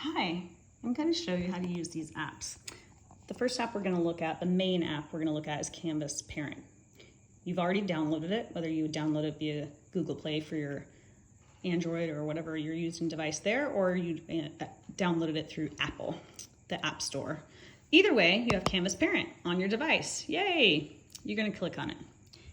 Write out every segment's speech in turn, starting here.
Hi, I'm going to show you how to use these apps. The first app we're going to look at, the main app we're going to look at is Canvas Parent. You've already downloaded it, whether you download it via Google Play for your Android or whatever you're using device there, or you downloaded it through Apple, the App Store. Either way, you have Canvas Parent on your device. Yay! You're going to click on it.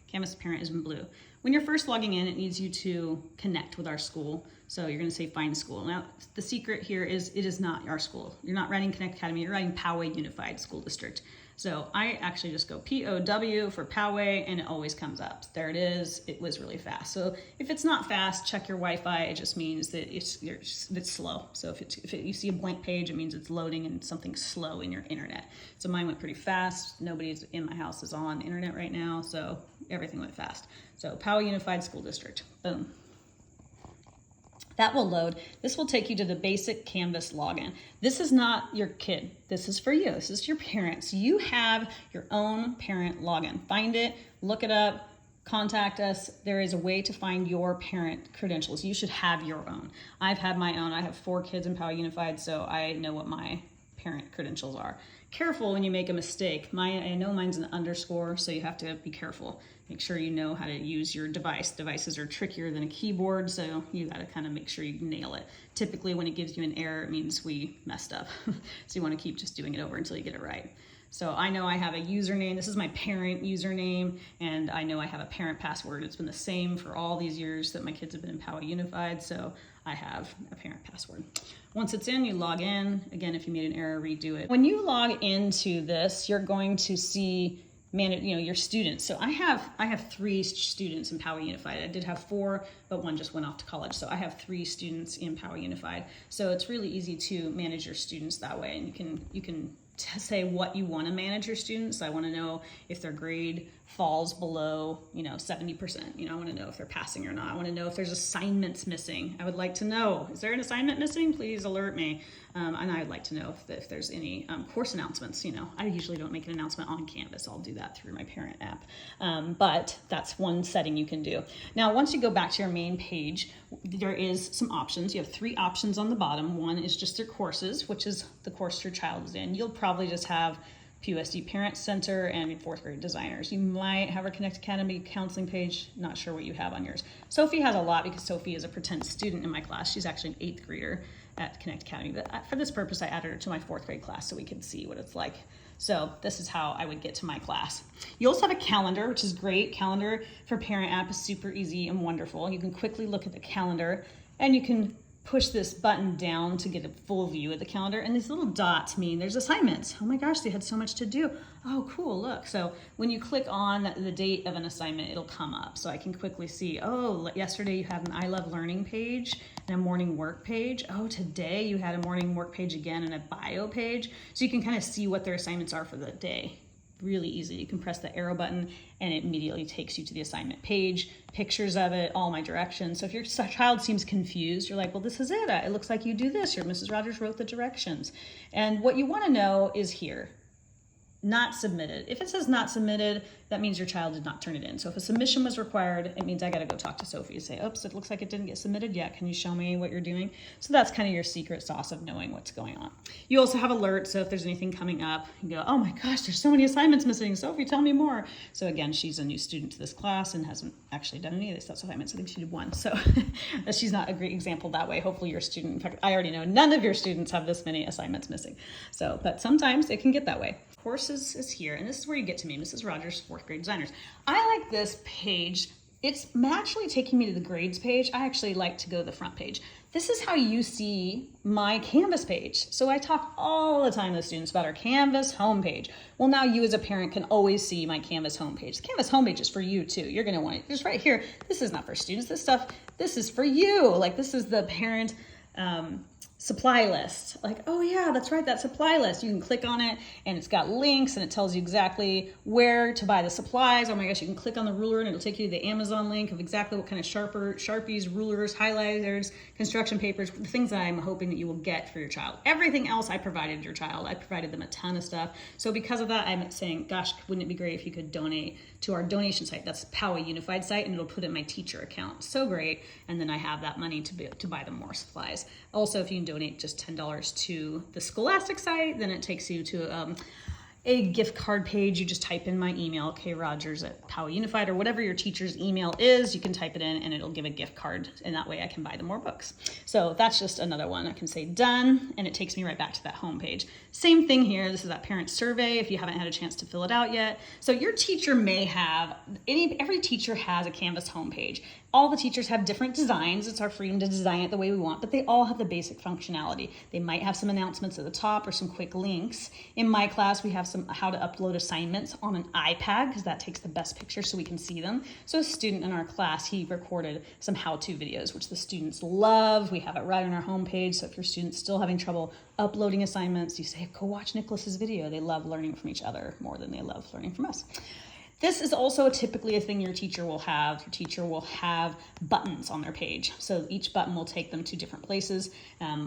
Canvas Parent is in blue. When you're first logging in, it needs you to connect with our school. So you're going to say find school. Now, the secret here is it is not our school. You're not writing Connect Academy, you're writing Poway Unified School District. So I actually just go POW for Poway and it always comes up. There it is. It was really fast. So if it's not fast, check your Wi-Fi. It just means that it's slow. So if you see a blank page, it means it's loading and something's slow in your internet. So mine went pretty fast. Nobody in my house is on internet right now, so everything went fast. So Poway Unified School District, boom. That will load. This will take you to the basic Canvas login. This is not your kid. This is for you. This is your parents. You have your own parent login. Find it, look it up, contact us. There is a way to find your parent credentials. You should have your own. I've had my own. I have 4 kids in Poway Unified, so I know what my parent credentials are. Careful when you make a mistake. I know mine's an underscore, so you have to be careful. Make sure you know how to use your device. Devices are trickier than a keyboard, so you gotta kind of make sure you nail it. Typically when it gives you an error, it means we messed up. So you wanna keep just doing it over until you get it right. So I know I have a username. This is my parent username, and I know I have a parent password. It's been the same for all these years that my kids have been in Poway Unified, so I have a parent password. Once it's in, you log in. Again, if you made an error, redo it. When you log into this, you're going to see your students. So I have 3 students in Poway Unified. I did have 4, but 1 just went off to college. So I have 3 students in Poway Unified. So it's really easy to manage your students that way, and you can say what you want to manage your students. I want to know if their grade falls below 70%. I want to know if they're passing or not. I want to know if there's assignments missing. I would like to know, is there an assignment missing? Please alert me. And I would like to know if there's any course announcements. I usually don't make an announcement on Canvas. I'll do that through my parent app. But that's one setting you can do. Now, once you go back to your main page, there is some options. You have 3 options on the bottom. One is just their courses, which is the course your child is in. You'll probably just have PUSD Parent Center and 4th grade designers. You might have a Connect Academy counseling page. Not sure what you have on yours. Sophie has a lot because Sophie is a pretend student in my class. She's actually an 8th grader at Connect Academy. But for this purpose, I added her to my 4th grade class so we can see what it's like. So this is how I would get to my class. You also have a calendar, which is great. Calendar for Parent app is super easy and wonderful. You can quickly look at the calendar and you can push this button down to get a full view of the calendar, and these little dots mean there's assignments. Oh my gosh, they had so much to do. Oh cool, look. So when you click on the date of an assignment, it'll come up. So I can quickly see, oh, yesterday you had an I Love Learning page and a morning work page. Oh, today you had a morning work page again and a bio page. So you can kind of see what their assignments are for the day. Really easy. You can press the arrow button and it immediately takes you to the assignment page, pictures of it, all my directions. So if your child seems confused, you're like, well, this is it. It looks like you do this. Your Mrs. Rogers wrote the directions. And what you want to know is here, not submitted. If it says not submitted, that means your child did not turn it in. So if a submission was required, it means I got to go talk to Sophie and say, oops, it looks like it didn't get submitted yet. Can you show me what you're doing? So that's kind of your secret sauce of knowing what's going on. You also have alerts. So if there's anything coming up, you go, oh my gosh, there's so many assignments missing. Sophie, tell me more. So again, she's a new student to this class and hasn't actually done any of these assignments. I think she did 1. So she's not a great example that way. Hopefully your student, in fact, I already know none of your students have this many assignments missing. So, but sometimes it can get that way. Courses is here, and this is where you get to me, Mrs. Rogers, 4th grade designers. I like this page. It's actually taking me to the grades page. I actually like to go to the front page. This is how you see my Canvas page. So I talk all the time to students about our Canvas homepage. Well, now you as a parent can always see my Canvas homepage. The Canvas homepage is for you too. You're gonna want it just right here. This is not for students. This is for you. Like this is the parent supply list. Like, oh yeah, that's right, that supply list. You can click on it and it's got links and it tells you exactly where to buy the supplies. Oh my gosh, you can click on the ruler and it'll take you to the Amazon link of exactly what kind of Sharpies, rulers, highlighters, construction papers, the things that I'm hoping that you will get for your child. Everything else I provided your child. I provided them a ton of stuff. So because of that, I'm saying, gosh, wouldn't it be great if you could donate to our donation site? That's Poway Unified site, and it'll put in my teacher account. So great. And then I have that money to buy them more supplies. Also, if you can donate just $10 to the Scholastic site, then it takes you to a gift card page. You just type in my email, krogers@PowellUnified, or whatever your teacher's email is. You can type it in and it'll give a gift card, and that way I can buy them more books. So that's just another one. I can say done, and it takes me right back to that home page. Same thing here. This is that parent survey if you haven't had a chance to fill it out yet. So your teacher may have, every teacher has a Canvas homepage. All the teachers have different designs. It's our freedom to design it the way we want, but they all have the basic functionality. They might have some announcements at the top or some quick links. In my class, we have some how to upload assignments on an iPad, because that takes the best pictures so we can see them. So a student in our class, he recorded some how-to videos, which the students love. We have it right on our homepage. So if your student's still having trouble uploading assignments, you say, go watch Nicholas's video. They love learning from each other more than they love learning from us. This is also typically a thing your teacher will have. Your teacher will have buttons on their page. So each button will take them to different places.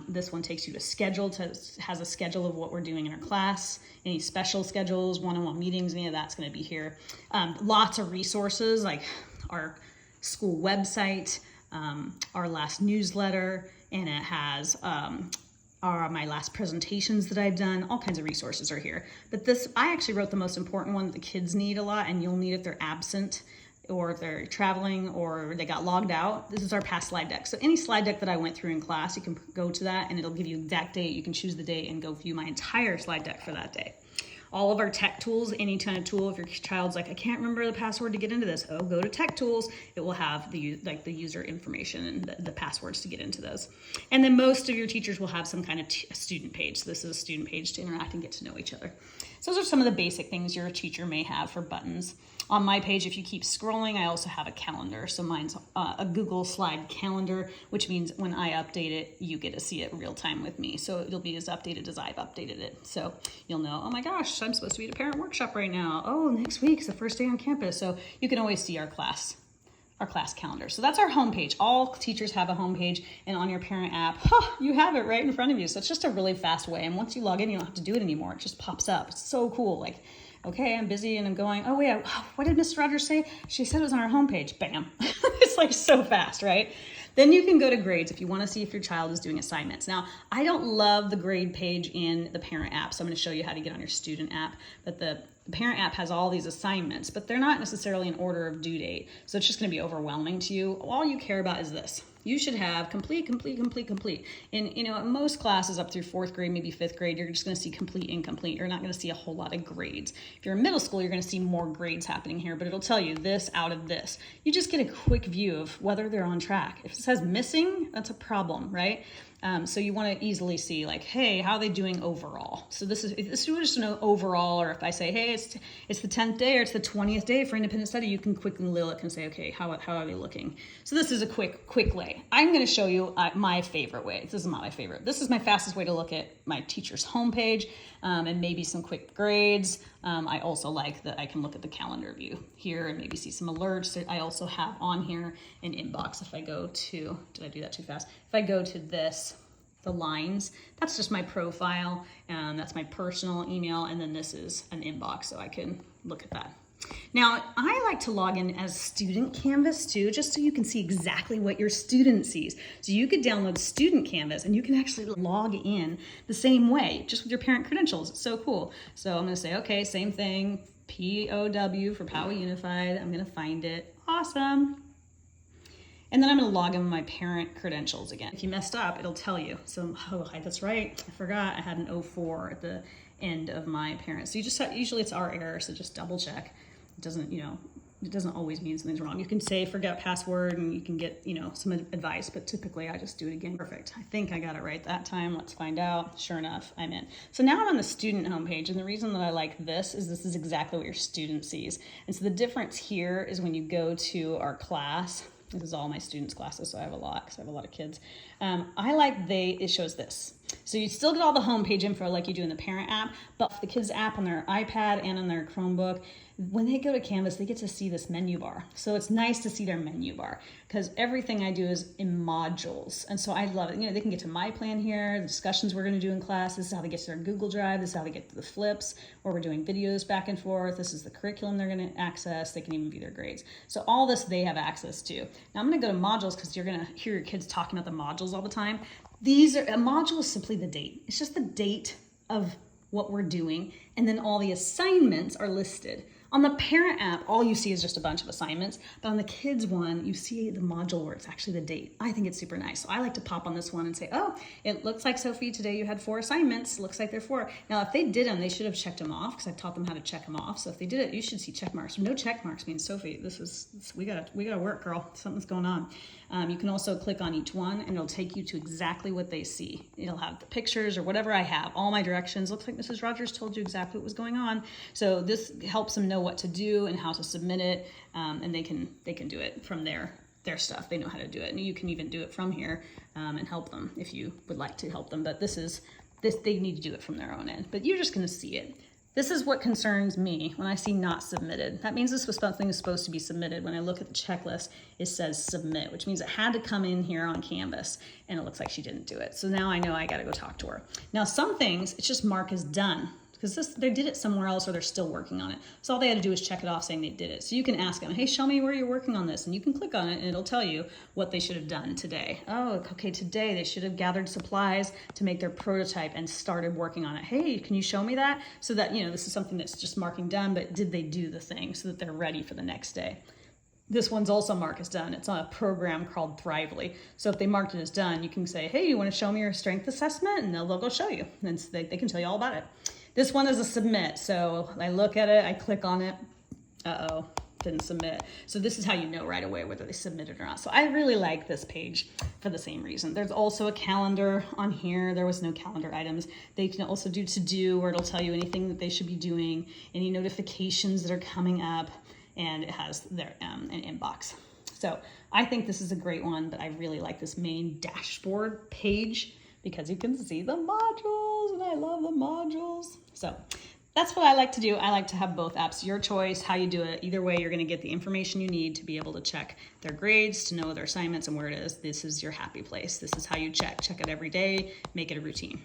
This one takes you to schedule, has a schedule of what we're doing in our class. Any special schedules, one-on-one meetings, any of that's gonna be here. Lots of resources like our school website, our last newsletter, and it has are my last presentations that I've done. All kinds of resources are here. But this, I actually wrote the most important one that the kids need a lot, and you'll need if they're absent or if they're traveling or they got logged out. This is our past slide deck. So any slide deck that I went through in class, you can go to that and it'll give you exact date. You can choose the date and go view my entire slide deck for that day. All of our tech tools, any kind of tool, if your child's like, I can't remember the password to get into this, oh, go to tech tools. It will have the user information and the passwords to get into those. And then most of your teachers will have some kind of student page. So this is a student page to interact and get to know each other. So those are some of the basic things your teacher may have for buttons. On my page, if you keep scrolling, I also have a calendar. So mine's a Google Slide calendar, which means when I update it, you get to see it real time with me. So it'll be as updated as I've updated it. So you'll know, oh my gosh, I'm supposed to be at a parent workshop right now. Oh, next week's the first day on campus. So you can always see our class calendar. So that's our homepage. All teachers have a homepage, and on your parent app, you have it right in front of you. So it's just a really fast way. And once you log in, you don't have to do it anymore. It just pops up. It's so cool. Like, okay, I'm busy and I'm going, oh wait, what did Ms. Rogers say? She said it was on our homepage. Bam. It's like so fast, right? Then you can go to grades if you want to see if your child is doing assignments. Now, I don't love the grade page in the parent app, so I'm going to show you how to get on your student app. But the parent app has all these assignments, but they're not necessarily in order of due date. So it's just going to be overwhelming to you. All you care about is this. You should have complete. In most classes up through 4th grade, maybe 5th grade, you're just going to see complete, incomplete. You're not going to see a whole lot of grades. If you're in middle school, you're going to see more grades happening here, but it'll tell you this out of this. You just get a quick view of whether they're on track. If it says missing, that's a problem, right? So you want to easily see like, hey, how are they doing overall? So this is just an overall, or if I say, hey, it's the 10th day or it's the 20th day for independent study, you can quickly look and say, okay, how are they looking? So this is a quick way. I'm going to show you my favorite way. This is not my favorite. This is my fastest way to look at my teacher's homepage and maybe some quick grades. I also like that I can look at the calendar view here and maybe see some alerts. I also have on here an inbox. If I go to, did I do that too fast? If I go to this, the lines, that's just my profile, and that's my personal email, and then this is an inbox, so I can look at that. Now, I like to log in as Student Canvas too, just so you can see exactly what your student sees. So you could download Student Canvas and you can actually log in the same way, just with your parent credentials. It's so cool. So I'm gonna say, okay, same thing, POW for Powell Unified. I'm gonna find it, awesome. And then I'm gonna log in with my parent credentials again. If you messed up, it'll tell you. So, oh, that's right, I forgot I had an 04 at the end of my parent. So you just usually it's our error, so just double check. It doesn't, it doesn't always mean something's wrong. You can say forget password and you can get, some advice, but typically I just do it again. Perfect. I think I got it right that time. Let's find out. Sure enough, I'm in. So now I'm on the student homepage, and the reason that I like this is exactly what your student sees. And so the difference here is when you go to our class. This is all my students' classes, so I have a lot because I have a lot of kids. It shows this. So you still get all the homepage info like you do in the parent app, but for the kids' app on their iPad and on their Chromebook, when they go to Canvas, they get to see this menu bar. So it's nice to see their menu bar because everything I do is in modules. And so I love it. They can get to my plan here, the discussions we're going to do in class. This is how they get to their Google Drive. This is how they get to the flips where we're doing videos back and forth. This is the curriculum they're going to access. They can even view their grades. So all this they have access to. Now I'm going to go to modules because you're going to hear your kids talking about the modules all the time. A module is simply the date. It's just the date of what we're doing, and then all the assignments are listed. On the parent app, all you see is just a bunch of assignments, but on the kids one, you see the module where it's actually the date. I think it's super nice. So I like to pop on this one and say, oh, it looks like, Sophie, today you had 4 assignments. Looks like they're 4. Now, if they did them, they should have checked them off, because I taught them how to check them off. So if they did it, you should see check marks. No check marks means, Sophie, we gotta work, girl. Something's going on. You can also click on each one, and it'll take you to exactly what they see. It'll have the pictures or whatever I have, all my directions. Looks like Mrs. Rogers told you exactly what was going on. So this helps them know what to do and how to submit it, and they can do it from their stuff. They know how to do it, and you can even do it from here and help them if you would like to help them. But they need to do it from their own end. But you're just going to see it. This is what concerns me when I see not submitted. That means this was something that's supposed to be submitted. When I look at the checklist, it says submit, which means it had to come in here on Canvas, and it looks like she didn't do it. So now I know I got to go talk to her. Now, some things, it's just mark as done, because they did it somewhere else, or they're still working on it. So all they had to do is check it off saying they did it. So you can ask them, hey, show me where you're working on this. And you can click on it, and it'll tell you what they should have done today. Oh, okay, today they should have gathered supplies to make their prototype and started working on it. Hey, can you show me that? So that, this is something that's just marking done, but did they do the thing so that they're ready for the next day? This one's also marked as done. It's on a program called Thrively. So if they marked it as done, you can say, hey, you want to show me your strength assessment? And they'll go show you. And they can tell you all about it. This one is a submit. So I look at it, I click on it. Uh-oh, didn't submit. So this is how you know right away whether they submitted or not. So I really like this page for the same reason. There's also a calendar on here. There was no calendar items. They can also do to-do, where it'll tell you anything that they should be doing, any notifications that are coming up, and it has their an inbox. So I think this is a great one, but I really like this main dashboard page because you can see the modules, and I love the modules. So that's what I like to do. I like to have both apps. Your choice, how you do it. Either way, you're gonna get the information you need to be able to check their grades, to know their assignments and where it is. This is your happy place. This is how you check. Check it every day, make it a routine.